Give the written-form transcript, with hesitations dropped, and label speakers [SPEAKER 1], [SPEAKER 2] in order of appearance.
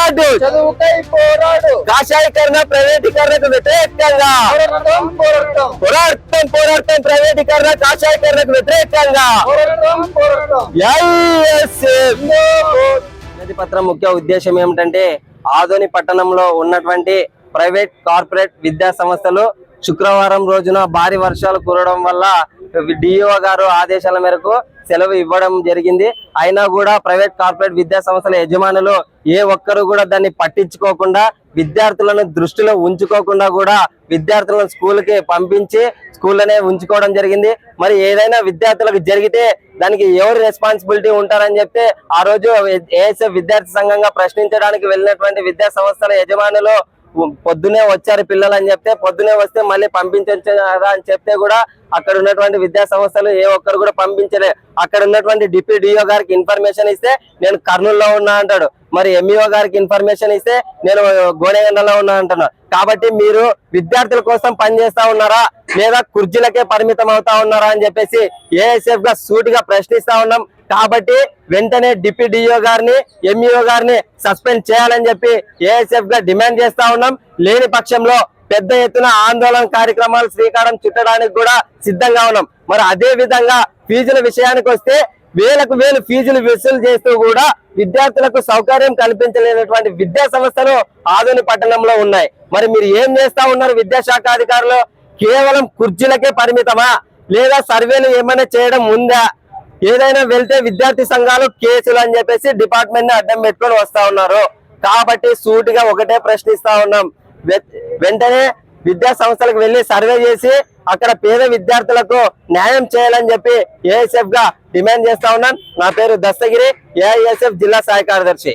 [SPEAKER 1] పోరాడు, కాషాయీకరణ ప్రైవేటీకరణకు వ్యతిరేకంగా పోరాడతాం, ప్రైవేటీకరణ కాషాయీకరణకు వ్యతిరేకంగా. వినతి పత్రం ముఖ్య ఉద్దేశం ఏమిటంటే ఆదోని పట్టణంలో ఉన్నటువంటి ప్రైవేట్ కార్పొరేట్ విద్యా సంస్థలు శుక్రవారం రోజున భారీ వర్షాలు కురవడం వల్ల డిఓ గారు ఆదేశాల మేరకు సెలవు ఇవ్వడం జరిగింది. అయినా కూడా ప్రైవేట్ కార్పొరేట్ విద్యా సంస్థల యజమానులు ఏ ఒక్కరు కూడా దాన్ని పట్టించుకోకుండా విద్యార్థులను దృష్టిలో ఉంచుకోకుండా కూడా విద్యార్థులను స్కూల్కి పంపించి స్కూల్లోనే ఉంచుకోవడం జరిగింది. మరి ఏదైనా విద్యార్థులకు జరిగితే దానికి ఎవరు రెస్పాన్సిబిలిటీ ఉంటారని చెప్తే ఆ రోజు ఏఎస్ఎఫ్ విద్యార్థి సంఘంగా ప్రశ్నించడానికి వెళ్ళినటువంటి విద్యా సంస్థల యజమానులు పొద్దునే వచ్చారు పిల్లలు అని చెప్తే, పొద్దునే వస్తే మళ్ళీ పంపించదా అని చెప్తే కూడా అక్కడ ఉన్నటువంటి విద్యా సంస్థలు ఏ ఒక్కరు కూడా పంపించలే. అక్కడ ఉన్నటువంటి డిప్యూటీ డిఓ గారికి ఇన్ఫర్మేషన్ ఇస్తే నేను కర్నూలులో ఉన్నా అంటాడు, మరి ఎంఈఓ గారికి ఇన్ఫర్మేషన్ ఇస్తే నేను గోనెగండలో ఉన్నా అంటున్నాను. కాబట్టి మీరు విద్యార్థుల కోసం పనిచేస్తా ఉన్నారా లేదా కుర్చీలకే పరిమితం అవుతా ఉన్నారా అని చెప్పేసి ఏఎస్ఎఫ్ గా సూటిగా ప్రశ్నిస్తా ఉన్నాం. కాబట్టి వెంటనే డిప్యూటీ డిఓ గారిని ఎంఈఓ గారిని సస్పెండ్ చేయాలని చెప్పి ఏఎస్ఎఫ్ గా డిమాండ్ చేస్తా ఉన్నాం. లేని పక్షంలో పెద్ద ఎత్తున ఆందోళన కార్యక్రమాలు శ్రీకారం చుట్టడానికి కూడా సిద్ధంగా ఉన్నాం. మరి అదే విధంగా ఫీజుల విషయానికి వస్తే వేలకు వేలు ఫీజులు వసూలు చేస్తూ కూడా విద్యార్థులకు సౌకర్యం కల్పించలేనటువంటి విద్యా సంస్థలు ఆదోని పట్టణంలో ఉన్నాయి. మరి మీరు ఏం చేస్తా ఉన్నారు విద్యాశాఖ అధికారులు? కేవలం కుర్చీలకే పరిమితమా లేదా సర్వేలు ఏమైనా చేయడం ఉందా? ఏదైనా వెళ్తే విద్యార్థి సంఘాలు కేసులు అని చెప్పేసి డిపార్ట్మెంట్ ని అడ్డం పెట్టుకొని వస్తా ఉన్నారు. కాబట్టి సూటిగా ఒకటే ప్రశ్నిస్తా ఉన్నాం, వెంటనే విద్యా సంస్థలకు వెళ్లి సర్వే చేసి అక్కడ పేద విద్యార్థులకు న్యాయం చేయాలని చెప్పి ఏఎస్ఎఫ్ గా డిమాండ్ చేస్తా ఉన్నాను. నా పేరు దస్తగిరి, ఏఐఎస్ఎఫ్ జిల్లా సహాయ కార్యదర్శి.